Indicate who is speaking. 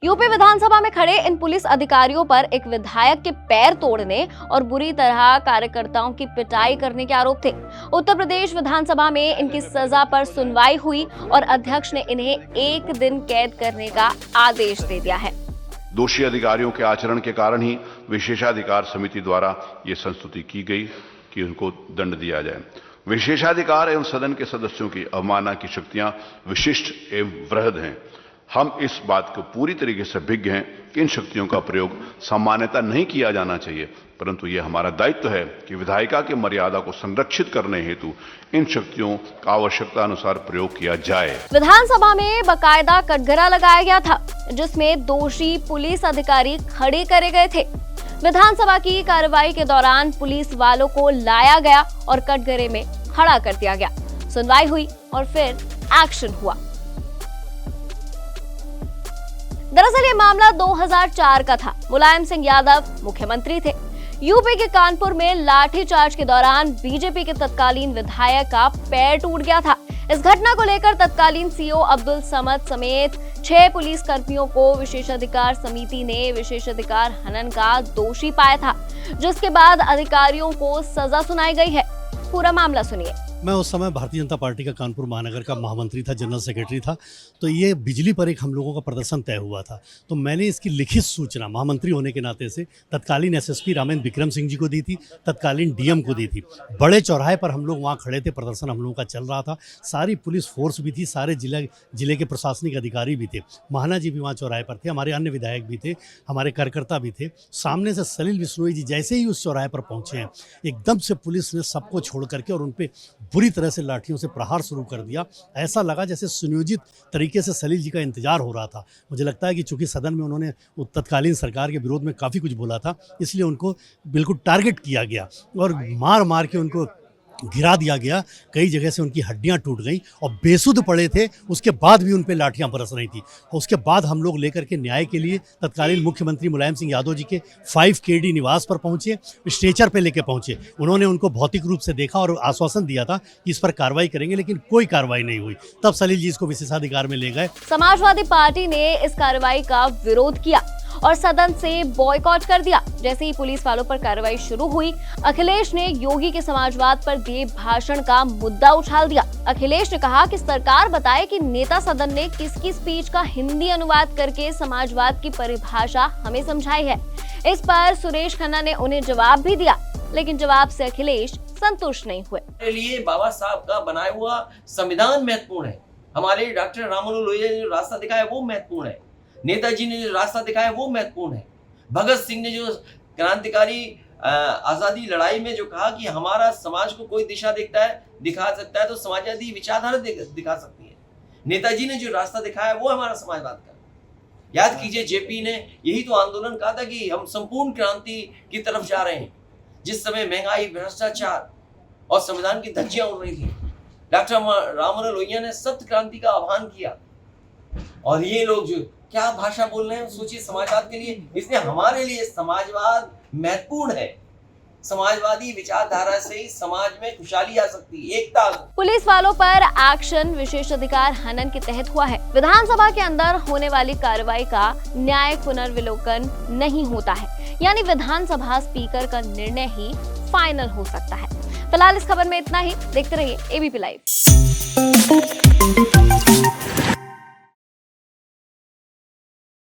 Speaker 1: UP विधानसभा में खड़े इन police अधिकारियों पर एक विधायक के पैर तोड़ने और बुरी तरह कार्यकर्ताओं की पिटाई करने के आरोप थे। उत्तर प्रदेश विधानसभा में इनकी सजा पर सुनवाई हुई और अध्यक्ष ने इन्हें 1 दिन कैद करने का आदेश दे दिया है।
Speaker 2: दोषी अधिकारियों के आचरण के कारण ही विशेषाधिकार समिति द्वारा ये संस्तुति की गई कि उनको दंड दिया जाए। विशेषाधिकार एवं सदन के सदस्यों की अवमानना की शक्तियां विशिष्ट एवं वृहद हैं। हम इस बात को पूरी तरीके से विज्ञ हैं कि इन शक्तियों का प्रयोग सामान्यतः नहीं किया जाना चाहिए, परंतु यह हमारा दायित्व है कि विधायिका की मर्यादा को संरक्षित करने हेतु इन शक्तियों का आवश्यकता अनुसार प्रयोग किया जाए।
Speaker 1: विधानसभा में बकायदा कटघरा लगाया गया था, जिसमें दोषी पुलिस अधिकारी खड़े करे गए थे। विधानसभा की कार्रवाई के दौरान पुलिस वालों को लाया गया और कटघरे में खड़ा कर दिया गया। सुनवाई हुई और फिर एक्शन हुआ। दरअसल ये मामला 2004 का था। मुलायम सिंह यादव मुख्यमंत्री थे। यूपी के कानपुर में लाठीचार्ज के दौरान बीजेपी के तत्कालीन विधायक का पैर टूट गया था। इस घटना को लेकर तत्कालीन सीओ अब्दुल समद समेत 6 पुलिस कर्मियों को विशेषाधिकार समिति ने विशेषाधिकार हनन का दोषी पाया था, जिसके बाद अधिकारियों को सजा सुनाई गई है। पूरा मामला सुनिए।
Speaker 3: मैं उस समय भारतीय जनता पार्टी का कानपुर महानगर का महामंत्री था, जनरल सेक्रेटरी था। तो ये बिजली पर एक हम लोगों का प्रदर्शन तय हुआ था, तो मैंने इसकी लिखित सूचना महामंत्री होने के नाते से तत्कालीन एसएसपी रामेंद्र विक्रम सिंह जी को दी थी, तत्कालीन डीएम को दी थी। बड़े चौराहे पर हम लोग वहाँ खड़े थे, प्रदर्शन हम लोगों का चल रहा था। सारी पुलिस फोर्स भी थी, सारे जिले के प्रशासनिक अधिकारी भी थे। महाना जी भी वहाँ चौराहे पर थे, हमारे अन्य विधायक भी थे, हमारे कार्यकर्ता भी थे। सामने से सलील बिश्नोई जी जैसे ही उस चौराहे पर पहुँचे हैं, एकदम से पुलिस ने सबको छोड़ करके और उन पर बुरी तरह से लाठियों से प्रहार शुरू कर दिया। ऐसा लगा जैसे सुनियोजित तरीके से सलील जी का इंतजार हो रहा था। मुझे लगता है कि चूंकि सदन में उन्होंने तत्कालीन सरकार के विरोध में काफ़ी कुछ बोला था, इसलिए उनको बिल्कुल टारगेट किया गया और मार मार के उनको गिरा दिया गया। कई जगह से उनकी हड्डियां टूट गई और बेसुध पड़े थे। उसके बाद भी उन पे लाठियां बरस रही थी। उसके बाद हम लोग लेकर के न्याय के लिए तत्कालीन मुख्यमंत्री मुलायम सिंह यादव जी के 5 KD निवास पर पहुंचे, स्ट्रेचर पे लेके पहुंचे। उन्होंने उनको भौतिक रूप से देखा और आश्वासन दिया था कि इस पर कार्रवाई करेंगे, लेकिन कोई कार्रवाई नहीं हुई। तब सलील जी इसको विशेषाधिकार में ले गए।
Speaker 1: समाजवादी पार्टी ने इस कार्रवाई का विरोध किया और सदन से बॉयकॉट कर दिया। जैसे ही पुलिस वालों पर कार्रवाई शुरू हुई, अखिलेश ने योगी के समाजवाद पर दिए भाषण का मुद्दा उछाल दिया। अखिलेश ने कहा कि सरकार बताए कि नेता सदन ने किसकी स्पीच का हिंदी अनुवाद करके समाजवाद की परिभाषा हमें समझाई है। इस पर सुरेश खन्ना ने उन्हें जवाब भी दिया, लेकिन जवाब से अखिलेश संतुष्ट नहीं हुए।
Speaker 4: हमारे लिए बाबा साहब का बनाया हुआ संविधान महत्वपूर्ण है। हमारे डॉक्टर राममनोहर लोहिया ने जो रास्ता दिखाया वो महत्वपूर्ण है। नेताजी ने जो रास्ता दिखाया वो महत्वपूर्ण है। भगत सिंह ने जो क्रांतिकारी आजादी लड़ाई में जो कहा कि हमारा समाज को कोई दिशा दिखा सकता है तो समाजवादी विचारधारा दिखा सकती है। नेताजी ने जो रास्ता दिखाया वो हमारा समाजवाद का। याद कीजिए, जेपी ने यही तो आंदोलन कहा था कि हम संपूर्ण क्रांति की तरफ जा रहे हैं। जिस समय महंगाई, भ्रष्टाचार और संविधान की धज्जियां उड़ रही थी, डॉक्टर राममनोहर लोहिया ने सप्त क्रांति का आह्वान किया। और ये लोग जो क्या भाषा बोल रहे हैं, सोचिए समाजवाद के लिए। इसलिए हमारे लिए समाजवाद महत्वपूर्ण है। समाजवादी विचारधारा से ही समाज में खुशहाली आ सकती है, एकता।
Speaker 1: पुलिस वालों पर एक्शन विशेषाधिकार हनन के तहत हुआ है। विधानसभा के अंदर होने वाली कार्रवाई का न्यायिक पुनर्विलोकन नहीं होता है, यानी विधानसभा स्पीकर का निर्णय ही फाइनल हो सकता है। फिलहाल इस खबर में इतना ही। देखते रहिए ABP लाइव।